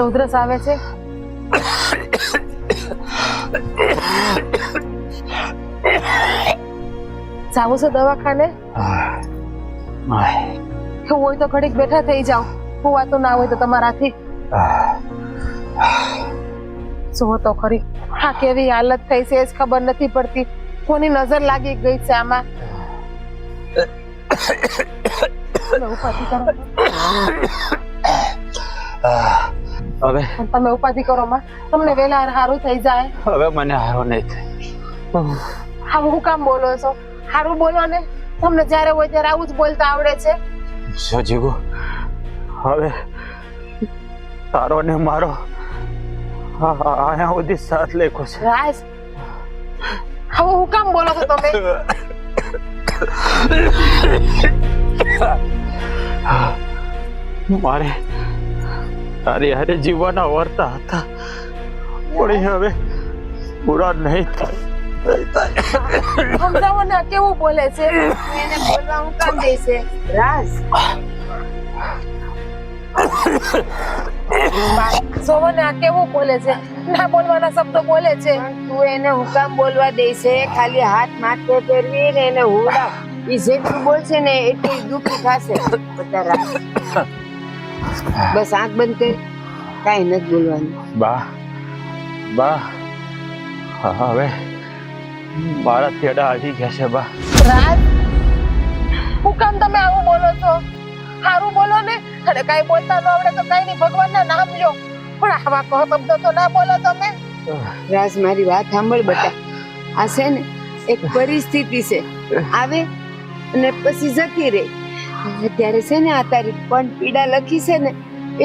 ઉધરસ આવે છે. જાવું છે દવાખાને? એવું હોય તો ઘડીક બેઠા થઈ જાઓ. હોવાતું ના હોય તો તમારાથી. જો તો ખરી આ કેવી હાલત થઈ છે જ ખબર નથી પડતી. કોની નજર લાગી ગઈ છે આમાં? ઉપાધિ કરો. હવે તમે ઉપાધિ કરો માં, તમને વેલા હારું થઈ જાય. હવે મને હારો નહીં થાય. હા હું કામ બોલો છો? હારું બોલો ને. તમને જ્યારે હોય ત્યારે આવું જ બોલતા આવડે છે. સજીગો હવે તારો ને મારો અહીંયા સુધી સાથ લેખો છે. રાજ હવે હું કામ બોલો છો તમે? મારે તારી હારે જીવવાના વર્તા હતા પણ હવે પૂરા નહીં થાય. સમજાવો ને કેવું બોલે છે? એને બોલવા હું કામ દે છે? રાજ જોવો ને આ કેવું બોલે છે? ના બોલવાના શબ્દો બોલે છે. તું એને હુકામ બોલવા દે છે? ખાલી હાથ માથે ફેરવી ને એને હુડા ઈ જેટલું બોલશે ને એટલું દુઃખી થશે. બસ આંખ બંધ કરી, કાઈ નથી બોલવાનું. બા હવે મારા તેડા આવી ગયા છે. બા રાજ હું કામ તમે આવું બોલો છો? સારું બોલો ને. અને કઈ બોલતા ન આવડે તો કઈ નહીં, ભગવાનના નામ લ્યો. પણ આવા કહો શબ્દો તો ના બોલો તમે. રાજ મારી વાત સાંભળ બેટા. આ છે ને એક પરિસ્થિતિ છે, આવે અને પછી જતી રહે. અત્યારે છે ને આ તારી પણ પીડા લખી છે ને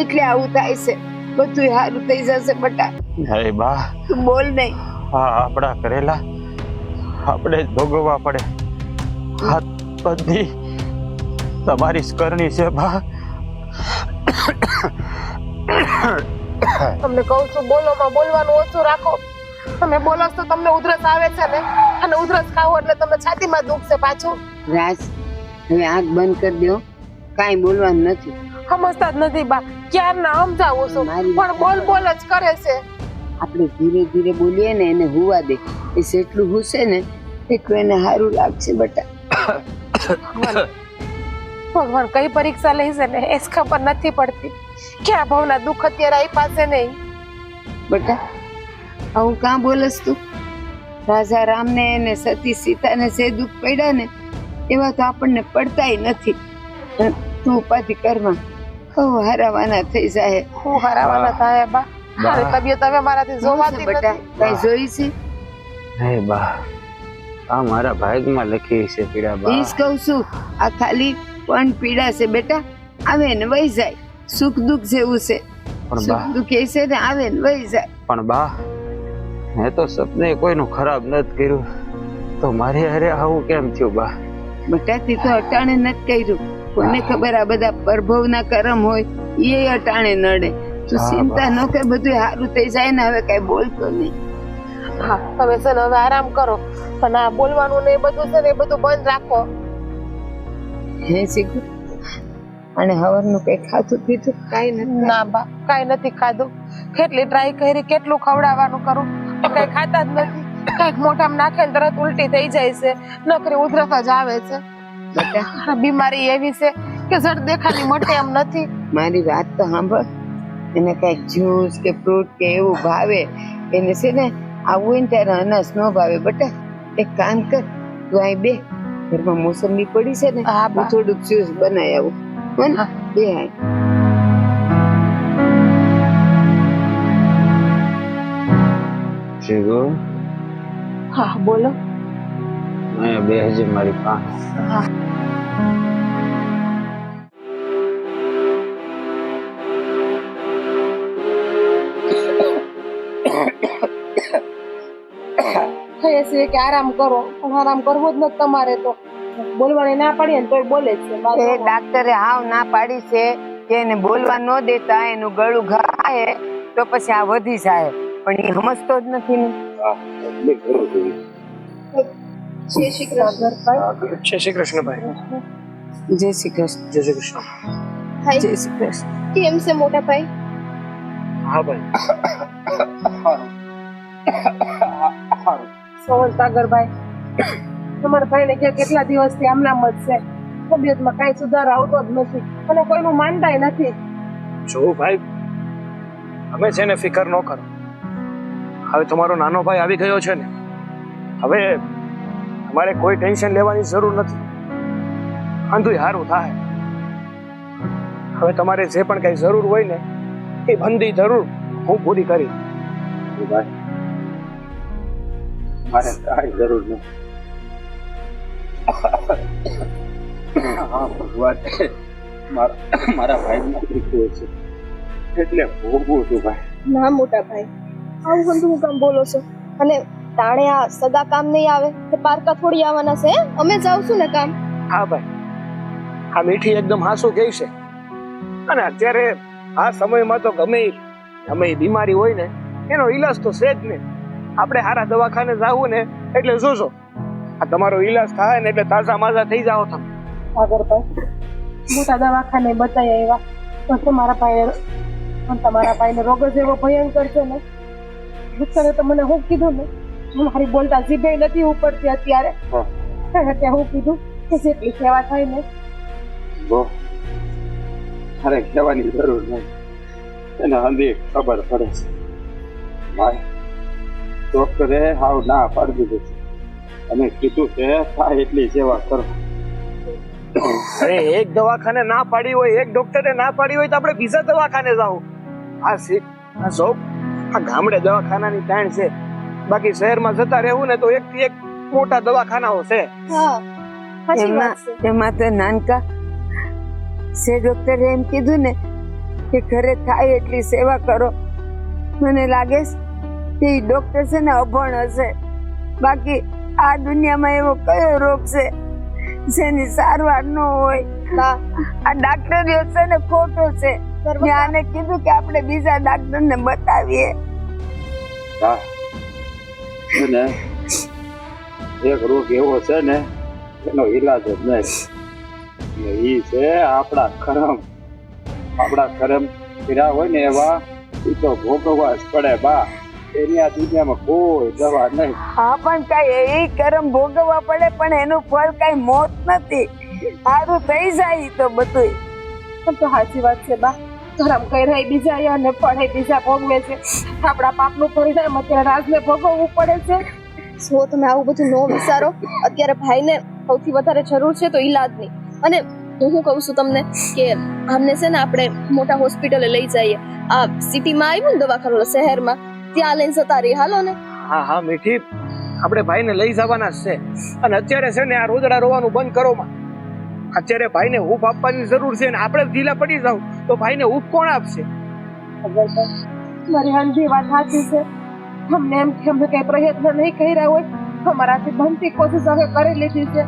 એટલે આવું થાય છે. બધું સારું થઈ જશે બેટા. અરે બા તું બોલ નહીં. હા આપણા કરેલા આપણે જ ભોગવવા પડે. આ બધી તમારી જ કરણી છે બા. તમને કહું છું બોલોમાં બોલવાનું ઓછું રાખો. તમે બોલો તો તમને ઉધરસ આવે છે ને, અને ઉધરસ ખાવો એટલે તમને છાતીમાં દુખશે પાછું. રાજ હવે આંખ બંધ કરી દો, કાંઈ બોલવાનું નથી. સમજતા જ નથી બા. ક્યારના સમજાવું છું પણ બોલ જ કરે છે. આપણે ધીરે ધીરે બોલીએ ને એને હુવા દે. એ જેટલું હુશે ને એટલું એને સારું લાગશે બેટા. ભગવાન કઈ પરીક્ષા લે છે ને એ ખબર નથી પડતી. ક્યાં ભાવના દુઃખ અત્યારે આવી પાસે નહીં. બેટા આવું કાં બોલસ તું? રાજા રામને અને સતી સીતાને જે દુઃખ પડ્યા ને એવા તો આપણને પડતાય નથી. તું ઉપાધિ કરવા કહું હરાવાના થઈ જાય. હું હરાવાના થાય બા? મારી તબિયત હવે મારાથી જોવાતી બેટા. નથી. કઈ જોઈ છે? હે બા આ મારા ભાગમાં લખી છે પીડા બા. ઈ જ કહું છું, આ ખાલી પણ પીડા છે બેટા. આવે ને વહી જાય. સુખ દુઃખ જેવું છે. પણ સુખ દુઃખ એ છે ને આવે ને વહી જાય. પણ બા મેં તો સપને કોઈનું ખરાબ નથી કર્યું તો મારી હારે આવું કેમ થયું બા? બેટા તે તો અટાણે નથી કર્યું. કોને ખબર આ બધા પ્રભવના કરમ હોય એ અટાણે નડે. તું ચિંતા ન કર, બધું સારું થઈ જાય ને. હવે કઈ બોલતો નહીં. હા તમે છે ને હવે આરામ કરો. પણ આ બોલવાનું ને એ બધું છે ને એ બધું બંધ રાખો. હે શીખું અને હવરનું કઈ ખાધું પીધું? કાઈ નથી. ના બા કાઈ નથી ખાધું. કેટલી ટ્રાય કરી, કેટલું ખવડાવવાનું કરું, કઈ ખાતા જ નથી. કઈક મોઢામાં નાખે ને તરત ઉલટી થઈ જાય છે. નકરી ઉધરસ જ આવે છે. બેટા બીમારી એવી છે કે જડ દેખાની મટે એમ નથી. મારી વાત તો સાંભળ. એને કઈક જ્યુસ કે ફ્રૂટ કે એવું ભાવે. એને છે ને આવું હોય ને ત્યારે અનાજ ન ભાવે. બેટા એક કામ કર, તું અહીં બે, ઘરમાં મોસંબી પડી છે ને, હું થોડુંક જ્યુસ બનાવી આવું. બે હાય. જીગો હા બોલો. અહીંયા બેસજે મારી પાસે. હા કહે છે કે આરામ કરો, પણ આરામ કરવો જ નથી તમારે. તો બોલવાની ના પાડીએ ને તોય બોલે જ છે. એ ડાક્ટરે હાવ ના પાડી છે કે એને બોલવા ન દેતા. એનું ગળું ઘાય તો પછી આ વધી જાય, પણ એ સમજતો જ નથી ને. જય શ્રી કૃષ્ણ જય શ્રી કૃષ્ણભાઈ. જય શ્રી કૃષ્ણ. જય શ્રી કૃષ્ણ. હાય જય શ્રી કૃષ્ણ. કેમ છે મોટા ભાઈ? હા ભાઈ. સોવન સાગરભાઈ, તમારા ભાઈને કે કેટલા દિવસથી આમનામ જ છે, તબિયતમાં કાંઈ સુધારો આવતો જ નથી અને કોઈનું માનતાય નથી. જો ભાઈ, અમે છે ને ફિકર ન કરો. હવે તમારો નાનો ભાઈ આવી ગયો છે ને, હવે તમારે કોઈ ટેન્શન લેવાની જરૂર નથી. આંધું હારું થાય. હવે તમારે જે પણ કઈ જરૂર હોય ને એ બંધી જરૂર હું પૂરી કરી. ભાઈ મારે કાંઈ જરૂર નથી. હા ભગવાન મારા ભાઈના દીકરો છે એટલે ભોગવું છું ભાઈ. ના મોટા ભાઈ, આવું બધું હું કામ બોલો છો? અને તાણે આ સગા કામ નહીં આવે તે પારકા થોડી આવવાના છે હે? અમે જાવશું ને કામ. હા ભાઈ, આ મીઠી એકદમ હાસુ કહે છે. અને અત્યારે આ સમયમાં તો ગમે એ બીમારી હોય ને એનો ઈલાજ તો છે જ ને. આપણે સારા દવાખાને જાવું ને એટલે જોજો આ તમારો ઈલાજ થાય ને એટલે તાજા માજા થઈ જાઓ તમે. સાગરભાઈ, મોટા દવાખાને બતાવી આવ્યા પણ તમારા ભાઈને રોગ જ એવો ભયંકર છે ને. ડોક્ટરે તો મને શું કીધું ને, મારી બોલતા જીભે નથી ઉપડતી અત્યારે. ત્યાં હું કીધું કે જેટલી સેવા થાય ને બહુ મારે કહેવાની જરૂર નથી, એને હંધી ખબર પડે છે. ભાઈ ડોક્ટરે હાવ ના પાડી દીધું છે અને કીધું કે થાય એટલી સેવા કરો. અરે એક દવાખાને ના પાડી હોય, એક ડોક્ટરે ના પાડી હોય તો આપણે બીજા દવાખાને જાવું. આ ગામડે દવાખાનાની તાણ છે, બાકી શહેરમાં જતા રહેવું ને તો એક થી એક મોટા દવાખાનાઓ છે. હા, સાચી વાત છે. એમાં તો નાનકા સે ડોક્ટરે એમ કીધું ને કે ઘરે થાય એટલી સેવા કરો. મને લાગે છે કે ડોક્ટર છે ને અભણ હશે, બાકી આ દુનિયામાં એવો કયો રોગ છે જેની સારવાર ન હોય. આ ડાક્ટરીઓ છે ને ખોટો છે. મેં આને કીધું કે આપણે બીજા ડાક્ટરને બતાવીએ. હા અને એક રોગ એવો છે ને એનો ઈલાજ જ નહીં, એ છે આપણા કરમ કર્યા હોય ને એવા એ તો ભોગવવા જ પડે બા. એની આ દુનિયામાં કોઈ દવા નહીં. હા પણ કઈ એ કરમ ભોગવવા પડે પણ એનું ફળ કઈ મોત નથી. સારું થઈ જાય તો બધું. પણ તો સાચી વાત છે બા, ધરમ કર્યા બીજા અને ફળે બીજા ભોગવે છે. આપણા પાપનું પરિણામ અત્યારે રાજને ભોગવવું પડે છે. જો તમે આવું બધું ન વિચારો. અત્યારે ભાઈને સૌથી વધારે જરૂર છે તો ઈલાજની. અને હું શું કહું છું તમને કે આમને છે ને આપણે મોટા હોસ્પિટલે લઈ જઈએ. આ સિટીમાં આવ્યું ને દવાખાનું શહેરમાં, ત્યાં લઈને જતા રહી. હાલો ને. હા હા મીઠી, આપણે ભાઈને લઈ જવાના જ છે. અને અત્યારે છે ને આ રોદડા રોવાનું બંધ કરો માં. અત્યારે ભાઈને હૂફ આપવાની જરૂર છે ને આપણે ઢીલા પડી જાવ તો ભાઈને હૂફ કોણ આપશે? મારી હંધી વાત સાચી છે. અમને એમ કે અમે કઈ પ્રયત્ન નહીં કર્યા હોય, અમારાથી બનતી કોશિશ હવે કરી લીધી છે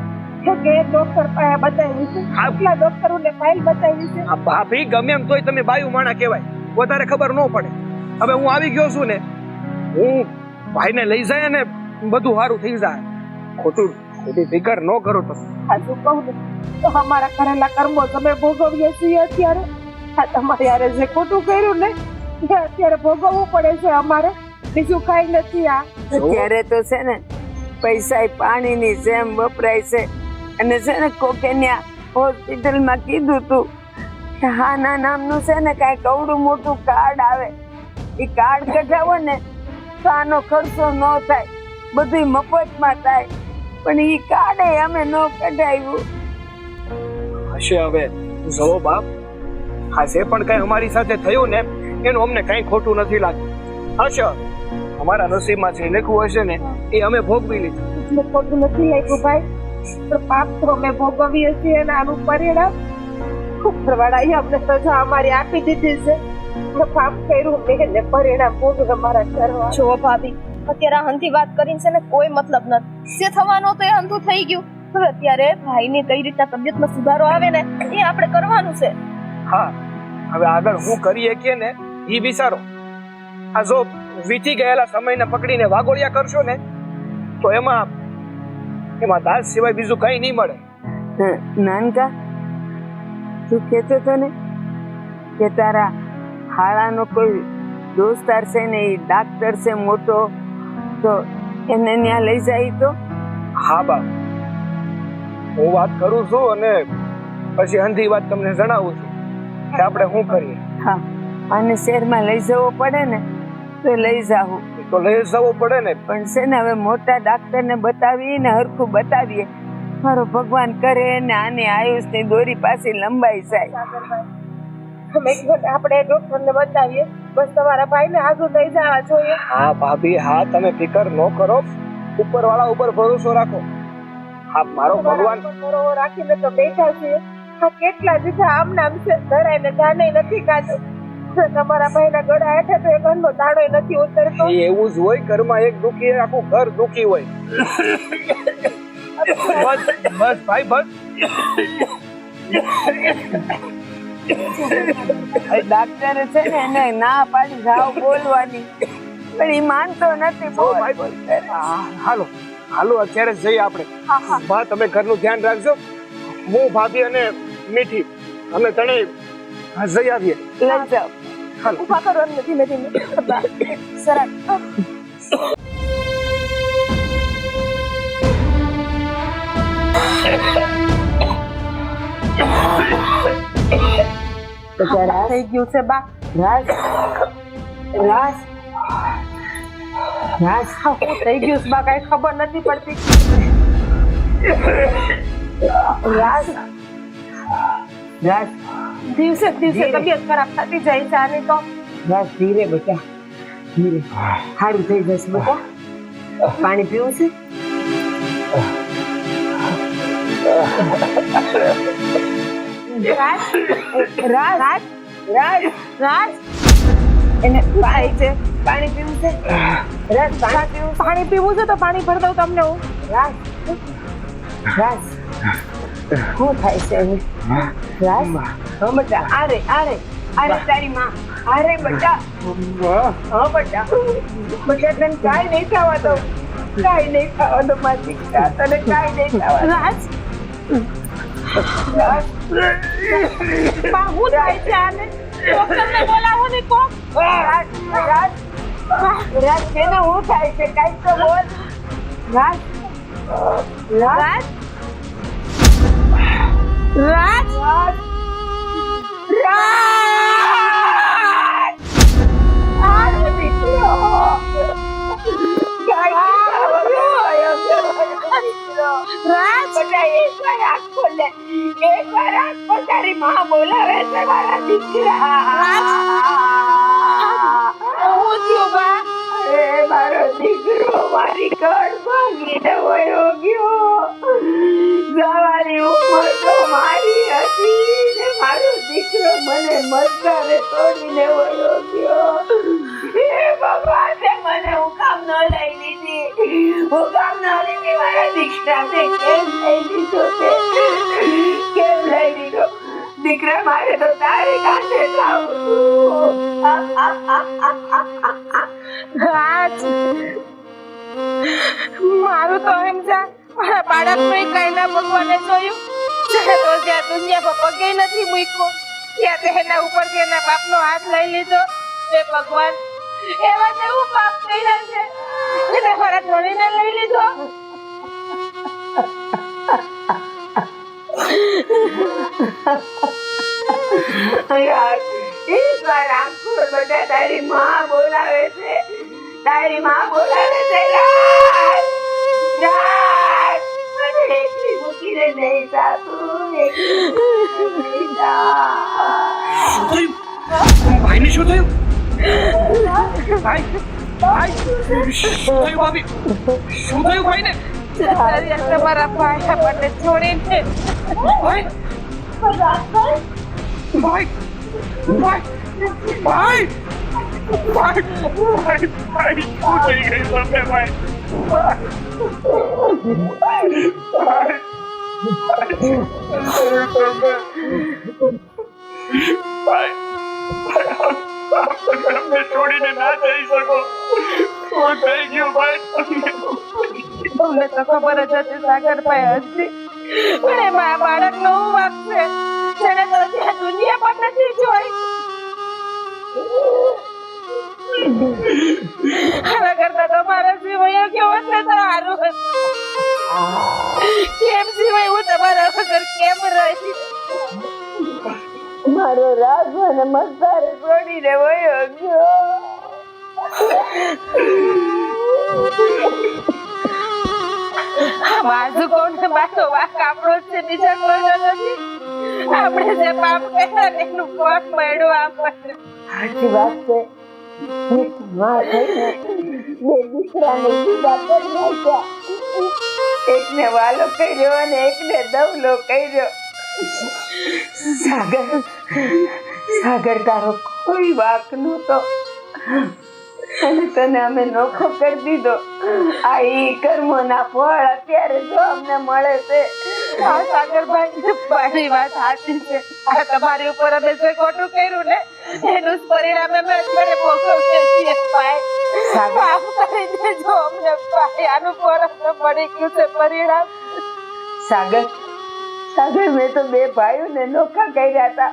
કે ડોક્ટર પાસે બતાવી છે, આટલા ડોક્ટરોને ફાઇલ બતાવી છે. આ ભાભી ગમે એમ તોય તમે બાયુ માણા કહેવાય, વધારે ખબર ન પડે. હવે હું આવી ગયો છું ને, હું ભાઈને લઈ જાય ને બધું સારું થઈ જાય. ખોટી ફિકર ન કરો તમે. સાચું કહું ને તો અમારા કરેલા કર્મો તમે ભોગવીએ છીએ અત્યારે. આ તમારે યારે જે ખોટું કર્યું ને એ અત્યારે ભોગવવું પડે છે અમારે, બીજું કઈ નથી. આ અત્યારે તો છે ને પૈસા પાણીની જેમ વપરાય છે. અને છે ને કોકે ત્યાં હોસ્પિટલમાં કીધું તું કે હાના નામનું છે ને કાંઈ કવડું મોટું કાર્ડ આવે, એ કાર્ડ કઢાવો ને તો આનો ખર્ચો ન થાય, બધું મફતમાં થાય. પણ એ કાર્ડ અમે ન કઢાવ્યું. હશે હવે જવો બાપ, આ જે પણ કઈ અમારી સાથે થયું ને એનું અમને કઈ ખોટું નથી લાગતું. હશે અમારા નસીબમાં જે લખ્યું હશે ને એ અમે ભોગવી લીધું. એટલે ખોટું નથી લાગ્યું ભાઈ, પણ પાપ તો અમે ભોગવીએ છીએ અને આનું પરિણામ ઉપરવાળાએ અમને સજા અમારી આપી દીધી છે. પાપ કર્યું મેં ને પરિણામ ભોગવે અમારા કરવા. જો ભાભી, અત્યારે આ હંધી વાત કરીને છે ને કોઈ મતલબ નથી. જે થવાનું તો એ હંધું થઈ ગયું. હવે અત્યારે ભાઈની કઈ રીતના તબિયતમાં સુધારો આવે ને એ આપણે કરવાનું છે. હા, હવે આગળ હું કરીએ કે ને એ વિચારો. આ જો વીતી ગયેલા સમયને પકડીને વાગોળિયા કરશો ને તો એમાં દાસ સિવાય બીજું કઈ નહીં મળે. નાનકા, તું કહેતો હતો ને કે તારા હાળાનો કોઈ દોસ્તાર છે ને એ ડાક્ટર છે મોટો, તો એને ત્યાં લઈ જાય તો? હા બા, હું વાત કરું છું અને પછી અંધી વાત તમને જણાવું છું કે આપણે શું કરીએ. હા, અને શહેરમાં લઈ જવો પડે ને તો લઈ જાવું. તો લઈ જવું પડે ને, પણ છે ને હવે મોટા ડાક્ટરને બતાવીને હરખું બતાવીએ. મારો ભગવાન કરે ને આની આયુષની દોરી પાછી લંબાઈ જાય. આપણે ડોક્ટરને બતાવીએ, બસ તમારા ભાઈને આગળ લઈ જવા જોઈએ. હા ભાભી, હા તમે ફિકર ન કરો, ઉપરવાળા ઉપર ભરોસો રાખો. હા, મારો ભગવાન બરોબર રાખીને તો બેઠા છીએ. આ કેટલા દીધા આમ નામ છે, ધરાઈને જાને નથી કાઢ્યો. તમારા ભાઈના ગળા હેઠે તો એક ઘરનો દાડો નથી ઉતરતો. એવું જ હોય, ઘરમાં એક દુખી આખું ઘર દુખી હોય. બસ બસ ભાઈ, બસ. ડાક્ટરે છે ને એને ના પાડી જાવ બોલવાની, પણ એ માનતો નથી. ઓ ભાઈ, બસ. હાલો હાલો, અત્યારે જ જઈએ આપણે. બા, તમે ઘરનું ધ્યાન રાખજો. હું, ભાભી અને મીઠી અમે ત્રણેય જઈ આવીએ. લઈ જાઓ. હાલો. ઉભા કરો એમને ધીમે ધીમે. સરસ. થઈ ગયું છે બા. રાજ, રાજ, રાજ, શું થઈ ગયું છે બા, કઈ ખબર નથી પડતી. રાજ, રાજ, દિવસે દિવસે તબિયત ખરાબ થતી જાય છે આની તો. રાજ, ધીરે બેટા, ધીરે. સારું થઈ જશે બેટા. પાણી પીવું છે? રાજ, રાજ, રાજ, રાજ, રાજ, એને પાણી છે, પાણી પીવું છે? રાજ, પાણી પીવું? પાણી પીવું છે તો પાણી ભરી દઉં તમને હું. રાજ, રાજ, શું થાય છે હવે? રાજ, હા બેટા, આરે આરે આરે તારી માં, આરે બેટા, હા બેટા, બેટા તને કાંઈ નહીં થવા દઉં, કાંઈ નહીં થવા દઉં મારી દીકરા, તને કાંઈ નહીં થવા દઉં. રાજ, રાજ, બા હું થાય છે આને? ડોક્ટરને બોલાવો ને કોક. રાજ, રાજ, રાજ, તેને શું થાય છે? કાંઈક તો બોલ. રાજ, રાજ, રાજ, રાજ, રાજ, આરે દીકરો, કાંઈ રાજ, બધા એકવાર આંખ ખોલે, એકવાર આંખ ખોલ, તારી માં બોલાવે છે મારા દીકરા. હું થયું બા? એ મારો દીકરો મારી ઘર ભાંગીને વયો ગયો. જવાની ઉંમર તો મારી હતી ને મારો દીકરો મને મતદારે તોડીને વયો ગયો. એ ભગવાને મને હુકામ ન લઈ લીધી, હુકામ ન લીધી મારા દીકરાને. કેમ લઈ લીધો તે? કેમ લઈ લીધો? દીકરા મારે તો તારે કાંઠે જાવું. રાજ, મારું તો એમ છે મારા બાળકનું કઈ ના ભગવાને જોયું. જ્યાં તો જ્યાં દુનિયા પર પગે નથી મૂક્યો, ત્યાં તેના ઉપર તેના બાપનો હાથ લઈ લીધો. હે ભગવાન, એવા જેવું પાપ કર્યા છે એને મારા ધણીને લઈ લીધો. એકવાર આંખો બધા તારી માં બોલાવે છે, તારી માં બોલાવે છે. રાજ, રાજ, મને એકલી મૂકીને નહીં જાતું, એકલી મૂકીને નહીં જા. ભાઈને શું થયું? ભાઈ, ભાઈ, શું થયું ભાભી? શું થયું ભાઈને? તમારા ભાઈ આપણને છોડીને ભાઈ, ભાઈ, ભાઈ, ભાઈ, ભાઈ, ભાઈ, શું થઈ ગયું તમને ભાઈ? ભાઈ, ભાઈ, તમે અમને છોડીને ના જઈ શકો. શું થઈ ગયું ભાઈ તમને? તમને તો ખબર જ હતી સાગરભાઈ હતી, પણ એમાં આ બાળક નો વાંક છે. જેને તો હજી આ દુનિયા પણ નથી જોઈ. આના કરતા તમારા સિવાય કેવો છે તો સારું હતું. કેમ સિવાય હું તમારા વગર કેમ રહી? મારો રાજ અને મસ્તારે છોડીને વયો ગયો. બાજુ કોને બાતો વાક આપણો જ છે, બીજા કોઈનો નથી. આપણે જે પાપ કર્યા ને એનું ફળ મળ્યું આપણને. સાચી વાત છે. એક માં થઈને બે દીકરાને જુદા કરી નાખ્યા. એકને વાલો કર્યો અને એકને દવલો કર્યો. સાગર તારો કોઈ વાંક નહોતો અને તને અમે નોખો કરી દીધો. આ ઈ કર્મોના ફળ અત્યારે જો અમને મળે છે. હા સાગરભાઈ, મારી વાત સાચી છે. આ તમારી ઉપર અમે જે ખોટું કર્યું ને એનું જ પરિણામ અમે અત્યારે ભોગવીએ છીએ ભાઈ. માફ કરી દેજો અમને ભાઈ. આનું પરત મળી ગયું છે પરિણામ. સાગર મેં તો બે ભાઈઓને નોખા કર્યા હતા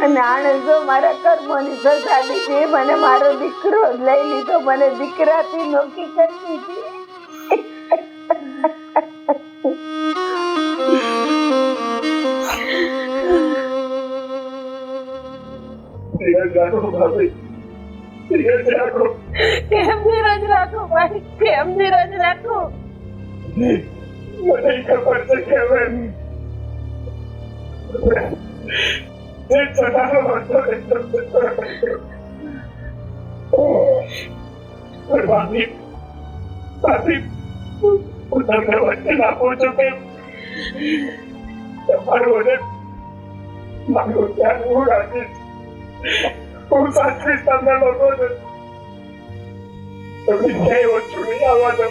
અને આણે જો મારા કર્મોની સજા દીધી. મને મારો દીકરો જ લઈ લીધો. મને દીકરાથી નોખી કરી દીધી. કેમ ધીરજ રાખો ભાઈ, કેમ ધીરજ રાખો? મને ખબર છે કે હવે જે ચડાવો હતો એ તો ભાભી હું તમને વચન આપું છું કે તમારું અને મારું ધ્યાન હું રાખીશ. હું સાચવીશ તમને લોકોને. તમે ક્યાંય ઓછું નહીં આવવા દો.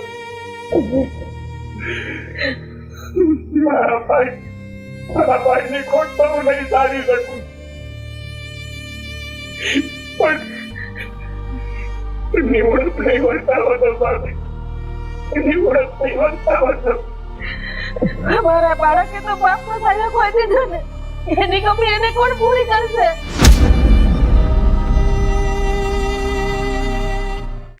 મારા ભાઈની ખોટ તો હું નહીં સારી શકું, પણ નિવડત નહીં વર્તાવો તો ભાભી, નિવડત નહીં વર્તાવો તો. અમારા બાળકે તો બાપનો સાયો ખોઈ દીધો ને, એની કમી એને કોણ પૂરી કરશે?